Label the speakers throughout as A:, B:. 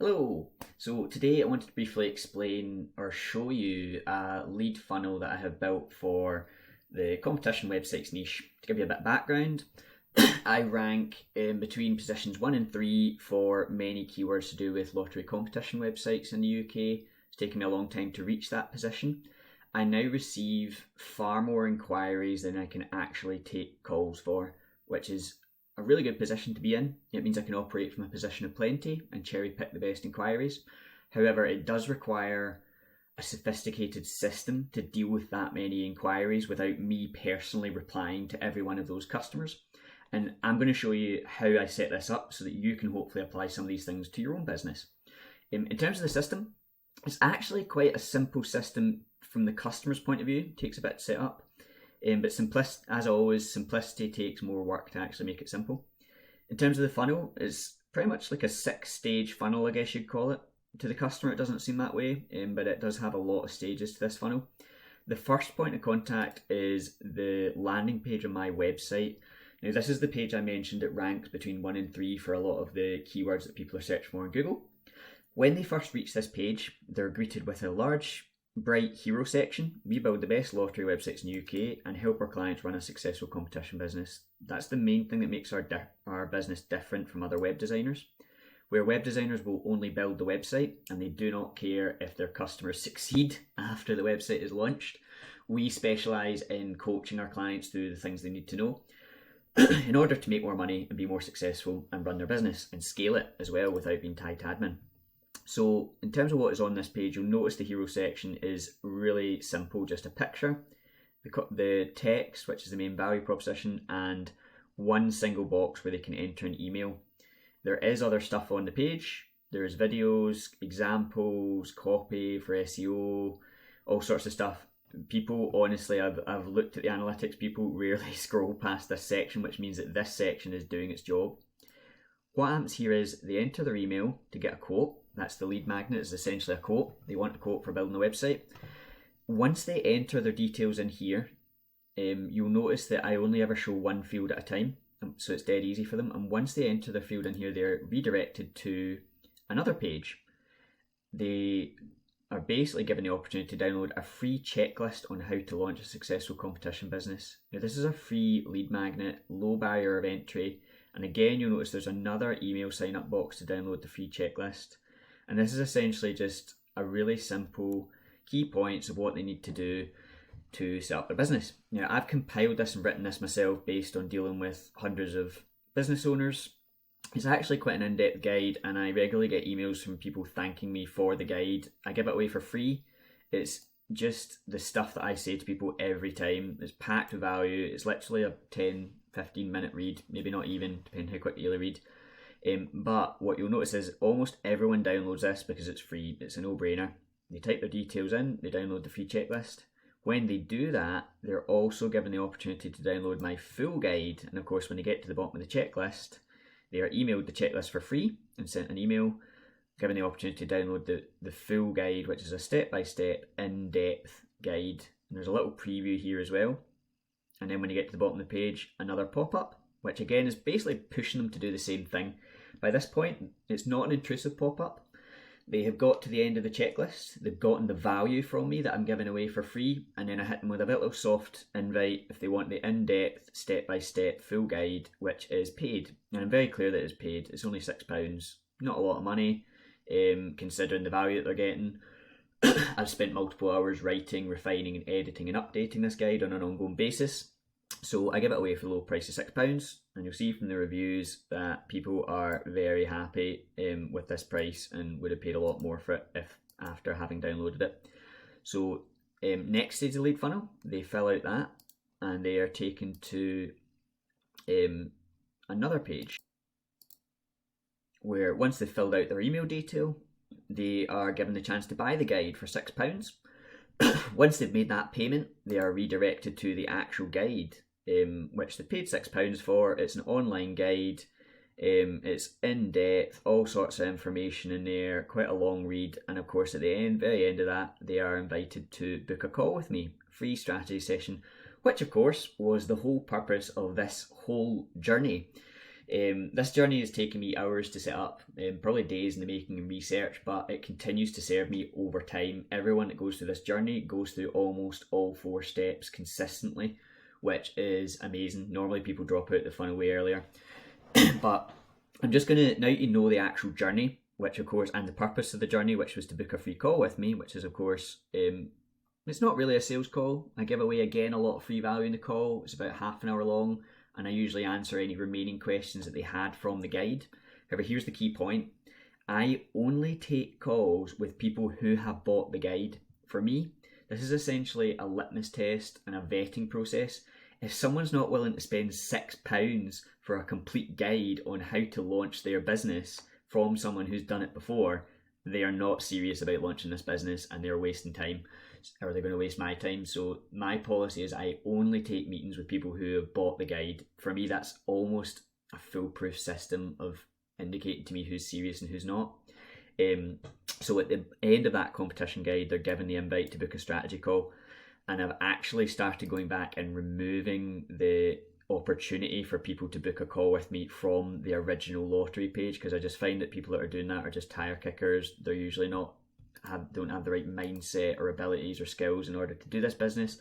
A: Hello! So today I wanted to briefly explain or show you a lead funnel that I have built for the competition websites niche. To give you a bit of background, I rank in between positions 1 and 3 for many keywords to do with lottery competition websites in the UK. It's taken me a long time to reach that position. I now receive far more inquiries than I can actually take calls for, which is a really good position to be in. It means I can operate from a position of plenty and cherry pick the best inquiries. However, it does require a sophisticated system to deal with that many inquiries without me personally replying to every one of those customers. And I'm going to show you how I set this up so that you can hopefully apply some of these things to your own business. In terms of the system, it's actually quite a simple system from the customer's point of view. It takes a bit to set up. But as always, simplicity takes more work to actually make it simple. In terms of the funnel, it's pretty much like a 6-stage funnel, I guess you'd call it. To the customer, it doesn't seem that way, but it does have a lot of stages to this funnel. The first point of contact is the landing page on my website. Now, this is the page I mentioned. It ranks between 1 and 3 for a lot of the keywords that people are searching for on Google. When they first reach this page, they're greeted with a large bright hero section. We build the best lottery websites in the UK and help our clients run a successful competition business. That's the main thing that makes our business different from other web designers. Where web designers will only build the website and they do not care if their customers succeed after the website is launched, we specialise in coaching our clients through the things they need to know in order to make more money and be more successful and run their business and scale it as well without being tied to admin. So in terms of what is on this page, you'll notice the hero section is really simple, just a picture, the text, which is the main value proposition, and one single box where they can enter an email. There is other stuff on the page. There's videos, examples, copy for SEO, all sorts of stuff. People, honestly, I've looked at the analytics, people rarely scroll past this section, which means that this section is doing its job. What happens here is they enter their email to get a quote. That's the lead magnet, it's essentially a quote. They want a quote for building a website. Once they enter their details in here, you'll notice that I only ever show one field at a time, so it's dead easy for them. And once they enter their field in here, they're redirected to another page. They are basically given the opportunity to download a free checklist on how to launch a successful competition business. Now, this is a free lead magnet, low barrier of entry. And again, you'll notice there's another email sign up box to download the free checklist. And this is essentially just a really simple key points of what they need to do to set up their business. Now, I've compiled this and written this myself based on dealing with hundreds of business owners. It's actually quite an in-depth guide, and I regularly get emails from people thanking me for the guide. I give it away for free. It's just the stuff that I say to people every time. It's packed with value. It's literally a 10-15 minute read, maybe not even, depending how quickly you read. But what you'll notice is almost everyone downloads this because it's free. It's a no-brainer. They type their details in, they download the free checklist. When they do that, they're also given the opportunity to download my full guide. And of course, when they get to the bottom of the checklist, they are emailed the checklist for free and sent an email, given the opportunity to download the full guide, which is a step-by-step, in-depth guide. And there's a little preview here as well. And then when you get to the bottom of the page, another pop-up, which again is basically pushing them to do the same thing. By this point, it's not an intrusive pop-up. They have got to the end of the checklist. They've gotten the value from me that I'm giving away for free. And then I hit them with a little soft invite if they want the in-depth, step-by-step full guide, which is paid. And I'm very clear that it's paid. It's only £6. Not a lot of money, considering the value that they're getting. I've spent multiple hours writing, refining and editing and updating this guide on an ongoing basis. So I give it away for the low price of £6, and you'll see from the reviews that people are very happy with this price and would have paid a lot more for it if after having downloaded it. So next stage of the lead funnel, they fill out that and they are taken to another page where once they've filled out their email detail, they are given the chance to buy the guide for £6. Once they've made that payment, they are redirected to the actual guide, which they paid £6 for. It's an online guide. It's in depth, all sorts of information in there, quite a long read. And of course, at the very end of that, they are invited to book a call with me, free strategy session, which of course was the whole purpose of this whole journey. This journey has taken me hours to set up, probably days in the making and research, but it continues to serve me over time. Everyone that goes through this journey goes through almost all 4 steps consistently, which is amazing. Normally people drop out the funnel way earlier. But I'm just going to, now you know the actual journey, which of course, and the purpose of the journey, which was to book a free call with me, which is of course, it's not really a sales call. I give away, again, a lot of free value in the call. It's about half an hour long, and I usually answer any remaining questions that they had from the guide. However, here's the key point. I only take calls with people who have bought the guide. For me, this is essentially a litmus test and a vetting process. If someone's not willing to spend £6 for a complete guide on how to launch their business from someone who's done it before, they are not serious about launching this business, and they're wasting time, or they're going to waste my time. So my policy is I only take meetings with people who have bought the guide. For me, that's almost a foolproof system of indicating to me who's serious and who's not. So at the end of that competition guide, they're given the invite to book a strategy call, and I've actually started going back and removing the opportunity for people to book a call with me from the original lottery page, because I just find that people that are doing that are just tire kickers. They're usually don't have the right mindset or abilities or skills in order to do this business.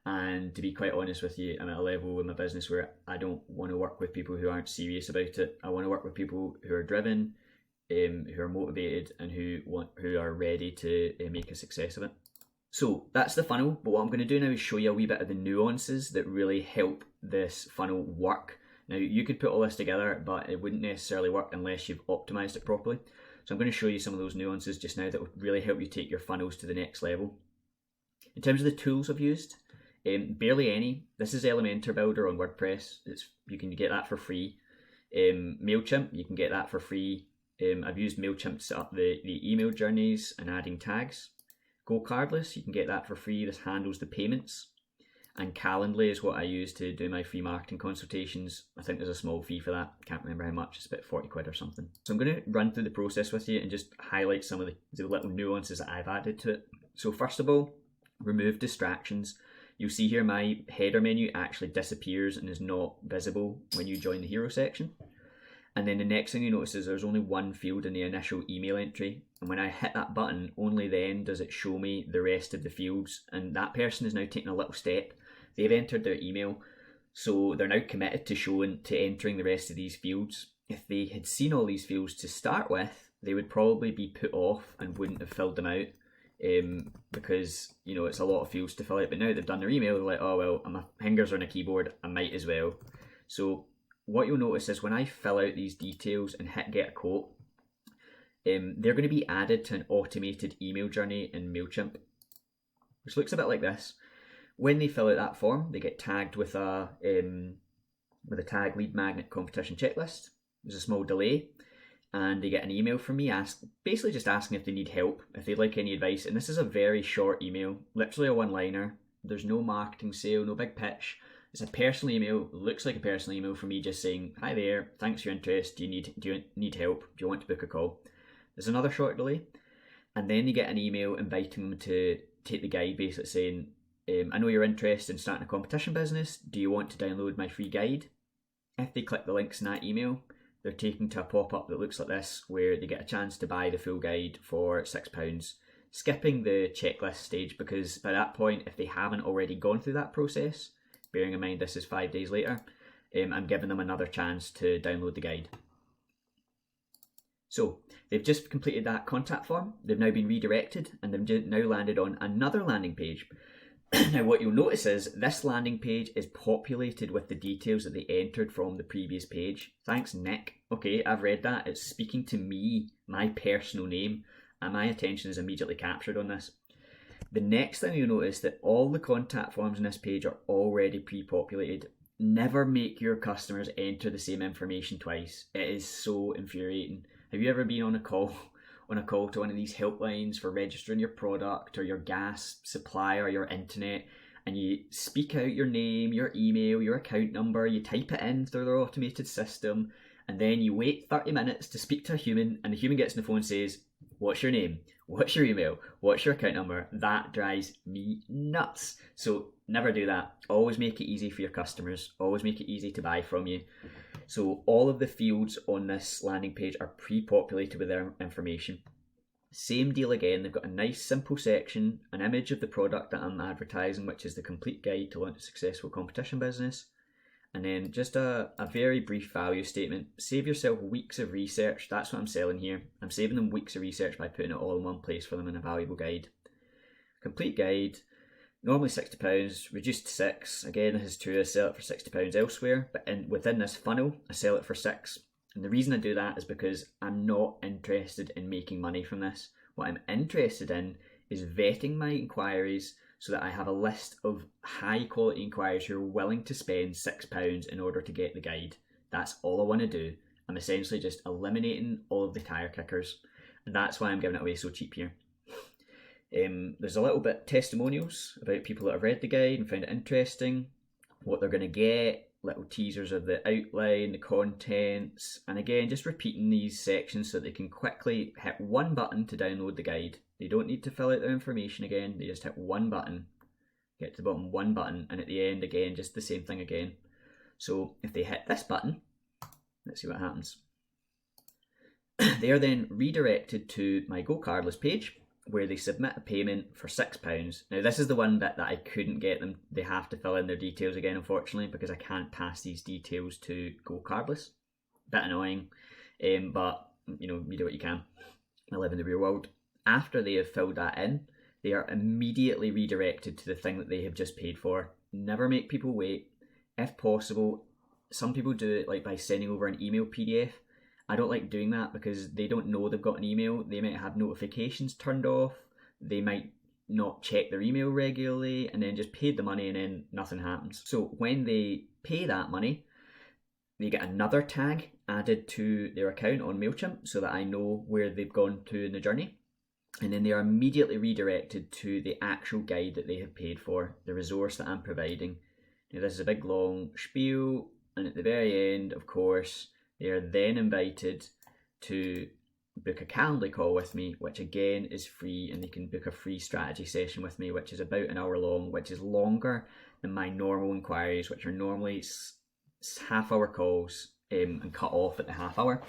A: And to be quite honest with you, I'm at a level in my business where I don't want to work with people who aren't serious about it. I want to work with people who are driven, who are motivated, and who are ready to make a success of it. So that's the funnel, but what I'm going to do now is show you a wee bit of the nuances that really help this funnel work. Now, you could put all this together, but it wouldn't necessarily work unless you've optimized it properly. So I'm going to show you some of those nuances just now that will really help you take your funnels to the next level. In terms of the tools I've used, barely any. This is Elementor Builder on WordPress. You can get that for free. MailChimp, you can get that for free. I've used MailChimp to set up the email journeys and adding tags. Go Cardless, you can get that for free. This handles the payments. And Calendly is what I use to do my free marketing consultations. I think there's a small fee for that. Can't remember how much. It's about 40 quid or something. So I'm going to run through the process with you and just highlight some of the little nuances that I've added to it. So first of all, remove distractions. You'll see here my header menu actually disappears and is not visible when you join the hero section. And then the next thing you notice is there's only one field in the initial email entry. And when I hit that button, only then does it show me the rest of the fields. And that person is now taking a little step. They've entered their email, so they're now committed to entering the rest of these fields. If they had seen all these fields to start with, they would probably be put off and wouldn't have filled them out. Because, it's a lot of fields to fill out. But now they've done their email, they're like, oh, well, my fingers are on a keyboard, I might as well. So what you'll notice is when I fill out these details and hit get a quote, they're going to be added to an automated email journey in MailChimp, which looks a bit like this. When they fill out that form, they get tagged with a tag lead magnet competition checklist. There's a small delay, and they get an email from me basically just asking if they need help, if they'd like any advice. And this is a very short email, literally a one-liner. There's no marketing sale, no big pitch. It's a personal email, looks like a personal email from me just saying, hi there, thanks for your interest, do you need help, do you want to book a call? There's another short delay, and then you get an email inviting them to take the guide, basically saying, I know you're interested in starting a competition business, do you want to download my free guide? If they click the links in that email, they're taken to a pop-up that looks like this, where they get a chance to buy the full guide for £6, skipping the checklist stage, because by that point, if they haven't already gone through that process, bearing in mind this is 5 days later, I'm giving them another chance to download the guide. So they've just completed that contact form, they've now been redirected, and they've now landed on another landing page. Now what you'll notice is this landing page is populated with the details that they entered from the previous page. Thanks, Nick. Okay, I've read that. It's speaking to me, my personal name, and my attention is immediately captured on this. The next thing you'll notice that all the contact forms on this page are already pre-populated. Never make your customers enter the same information twice. It is so infuriating. Have you ever been on a call to one of these helplines for registering your product or your gas supply or your internet, and you speak out your name, your email, your account number, you type it in through their automated system, and then you wait 30 minutes to speak to a human, and the human gets on the phone and says, What's your name? What's your email? What's your account number? That drives me nuts. So never do that. Always make it easy for your customers. Always make it easy to buy from you. So all of the fields on this landing page are pre-populated with their information. Same deal again, they've got a nice simple section, an image of the product that I'm advertising, which is the complete guide to launch a successful competition business. And then just a very brief value statement. Save yourself weeks of research. That's what I'm selling here. I'm saving them weeks of research by putting it all in one place for them in a valuable guide. Complete guide, normally £60, reduced to £6. Again, this is true, I sell it for £60 elsewhere, but within this funnel, I sell it for £6. And the reason I do that is because I'm not interested in making money from this. What I'm interested in is vetting my inquiries so that I have a list of high quality inquiries who are willing to spend £6 in order to get the guide. That's all I want to do. I'm essentially just eliminating all of the tire kickers, and that's why I'm giving it away so cheap here. There's a little bit testimonials about people that have read the guide and found it interesting, what they're going to get, little teasers of the outline, the contents, and again just repeating these sections so they can quickly hit one button to download the guide. They don't need to fill out their information again, they just hit one button, get to the bottom, one button, and at the end again just the same thing again. So if they hit this button, let's see what happens. They are then redirected to my Go Cardless page, where they submit a payment for £6. Now this is the one bit that I couldn't get them. They have to fill in their details again, unfortunately, because I can't pass these details to Go Cardless. Bit annoying, but you know, you do what you can. I live in the real world. After they have filled that in, they are immediately redirected to the thing that they have just paid for. Never make people wait. If possible, some people do it like by sending over an email PDF. I don't like doing that because they don't know they've got an email. They might have notifications turned off. They might not check their email regularly and then just paid the money and then nothing happens. So when they pay that money, they get another tag added to their account on MailChimp so that I know where they've gone to in the journey. And then they are immediately redirected to the actual guide that they have paid for, the resource that I'm providing. Now this is a big long spiel, and at the very end, of course, they are then invited to book a Calendly call with me, which again is free, and they can book a free strategy session with me, which is about an hour long, which is longer than my normal inquiries, which are normally half-hour calls and cut off at the half hour.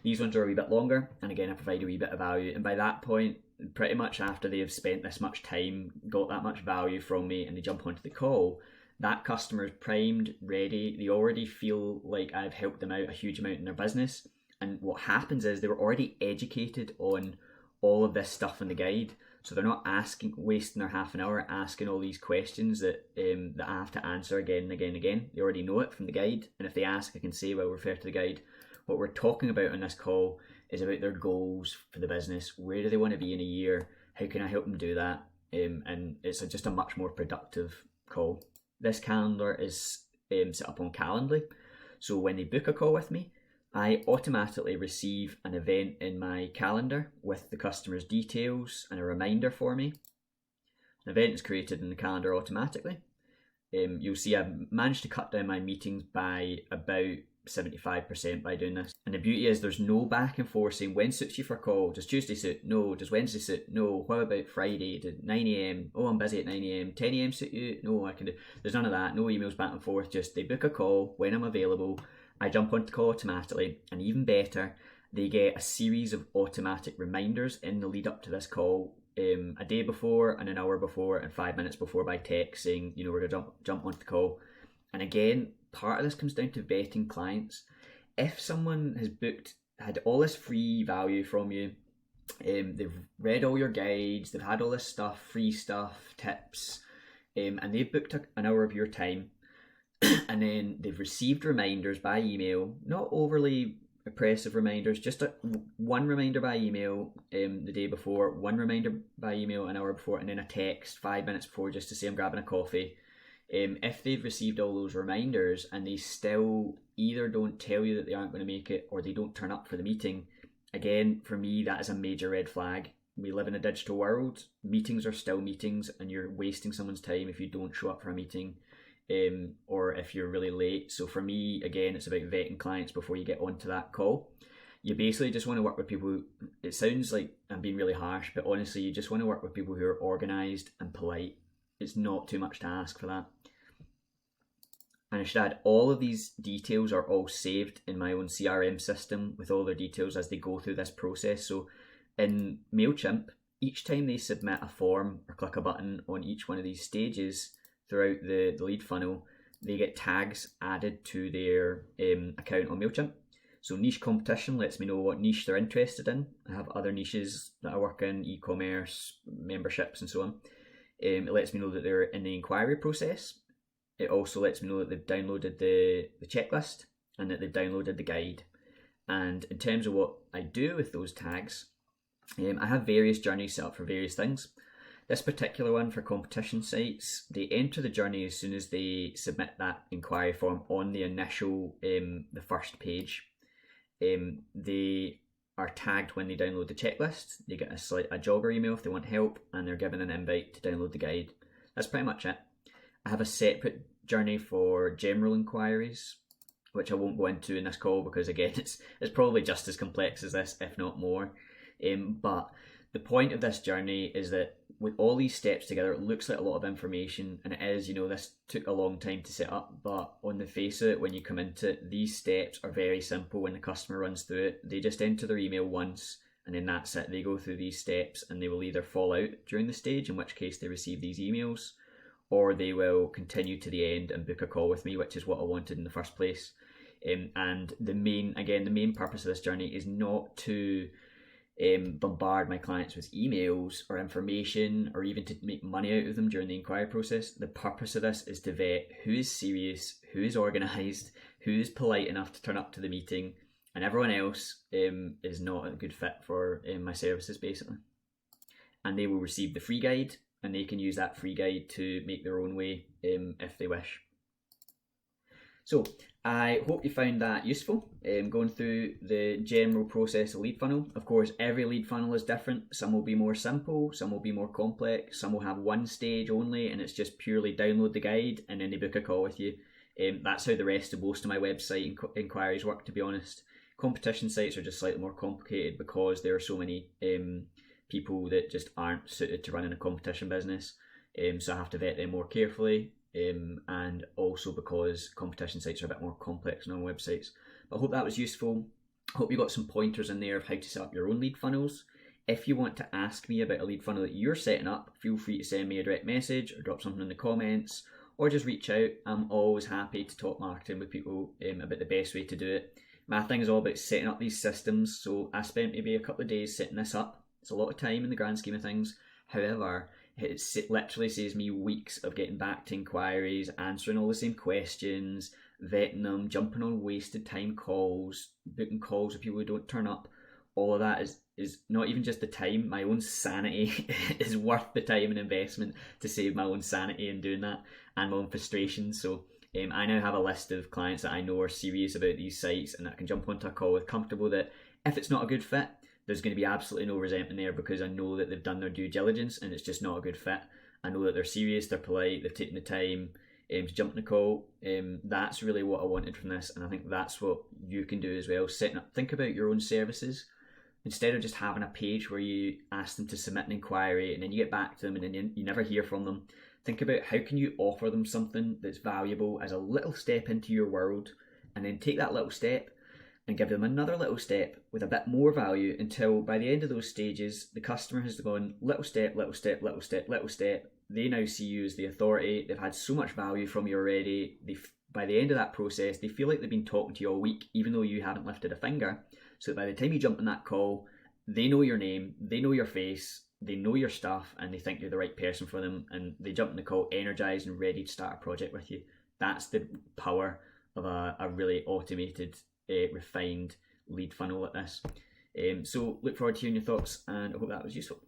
A: These ones are a wee bit longer, and again I provide a wee bit of value, and by that point, pretty much after they have spent this much time, got that much value from me, and they jump onto the call, that customer is primed, ready, they already feel like I've helped them out a huge amount in their business. And what happens is they were already educated on all of this stuff in the guide, so they're not wasting their half an hour asking all these questions that I have to answer again and again and again. They already know it from the guide, and if they ask, I can say, well, refer to the guide. What we're talking about on this call is about their goals for the business. Where do they want to be in a year? How can I help them do that? And it's just a much more productive call. This calendar is set up on Calendly, so when they book a call with me, I automatically receive an event in my calendar with the customer's details and a reminder for me. An event is created in the calendar automatically. You'll see I've managed to cut down my meetings by about 75% by doing this. And the beauty is there's no back and forth saying when suits you for a call. Does Tuesday suit? No. Does Wednesday suit? No. What about Friday? Did 9 a.m? Oh, I'm busy at 9 a.m. 10 a.m. suit you? No, I can do. There's none of that. No emails back and forth. Just they book a call when I'm available. I jump onto the call automatically, and even better, they get a series of automatic reminders in the lead up to this call, a day before, and an hour before, and 5 minutes before by text saying, you know, we're gonna jump onto the call. And again, part of this comes down to vetting clients. If someone has had all this free value from you, they've read all your guides, they've had all this stuff, free stuff, tips, and they've booked an hour of your time, and then they've received reminders by email, not overly oppressive reminders, just one reminder by email the day before, one reminder by email an hour before, and then a text 5 minutes before just to say I'm grabbing a coffee. If they've received all those reminders and they still either don't tell you that they aren't going to make it or they don't turn up for the meeting, again, for me, that is a major red flag. We live in a digital world. Meetings are still meetings, and you're wasting someone's time if you don't show up for a meeting or if you're really late. So for me, again, it's about vetting clients before you get onto that call. You basically just want to work with people who, it sounds like I'm being really harsh, but honestly, you just want to work with people who are organised and polite. It's not too much to ask for that. And I should add, all of these details are all saved in my own CRM system with all their details as they go through this process. So in MailChimp, each time they submit a form or click a button on each one of these stages throughout the lead funnel, they get tags added to their account on MailChimp. So niche competition lets me know what niche they're interested in. I have other niches that I work in, e-commerce, memberships, and so on. It lets me know that they're in the inquiry process. It also lets me know that they've downloaded the checklist and that they've downloaded the guide. And in terms of what I do with those tags, I have various journeys set up for various things. This particular one for competition sites, they enter the journey as soon as they submit that inquiry form on the initial, the first page. They are tagged when they download the checklist. They get a jobber email if they want help, and they're given an invite to download the guide. That's pretty much it. I have a separate journey for general inquiries, which I won't go into in this call because, again, it's probably just as complex as this, if not more. But the point of this journey is that with all these steps together, it looks like a lot of information, and it is, this took a long time to set up, but on the face of it, when you come into it, these steps are very simple. When the customer runs through it, they just enter their email once, and then that's it. They go through these steps, and they will either fall out during the stage, in which case they receive these emails, or they will continue to the end and book a call with me, which is what I wanted in the first place. And the main purpose of this journey is not to bombard my clients with emails or information or even to make money out of them during the inquiry process. The purpose of this is to vet who is serious, who is organised, who is polite enough to turn up to the meeting, and everyone else is not a good fit for my services, basically. And they will receive the free guide, and they can use that free guide to make their own way if they wish. So I hope you found that useful, going through the general process of lead funnel. Of course, every lead funnel is different. Some will be more simple, some will be more complex, some will have one stage only, and it's just purely download the guide and then they book a call with you. That's how the rest of most of my website inquiries work, to be honest. Competition sites are just slightly more complicated because there are so many people that just aren't suited to running a competition business, so I have to vet them more carefully, and also because competition sites are a bit more complex than normal websites. But I hope that was useful. I hope you got some pointers in there of how to set up your own lead funnels. If you want to ask me about a lead funnel that you're setting up, feel free to send me a direct message or drop something in the comments, or just reach out. I'm always happy to talk marketing with people about the best way to do it. My thing is all about setting up these systems, so I spent maybe a couple of days setting this up. It's a lot of time in the grand scheme of things. However, it literally saves me weeks of getting back to inquiries, answering all the same questions, vetting them, jumping on wasted time calls, booking calls with people who don't turn up. All of that is not even just the time. My own sanity is worth the time and investment to save my own sanity in doing that, and my own frustration. So I now have a list of clients that I know are serious about these sites, and I can jump onto a call with comfortable that if it's not a good fit, there's going to be absolutely no resentment there, because I know that they've done their due diligence and it's just not a good fit. I know that they're serious, they're polite, they've taken the time to jump in the call. That's really what I wanted from this, and I think that's what you can do as well. Think about your own services. Instead of just having a page where you ask them to submit an inquiry and then you get back to them and then you never hear from them, think about how can you offer them something that's valuable as a little step into your world, and then take that little step and give them another little step with a bit more value, until by the end of those stages, the customer has gone little step, little step, little step, little step. They now see you as the authority. They've had so much value from you already. By the end of that process, they feel like they've been talking to you all week, even though you haven't lifted a finger. So by the time you jump on that call, they know your name, they know your face, they know your stuff, and they think you're the right person for them, and they jump in the call energized and ready to start a project with you. That's the power of a really automated, refined lead funnel like this. So look forward to hearing your thoughts, and I hope that was useful.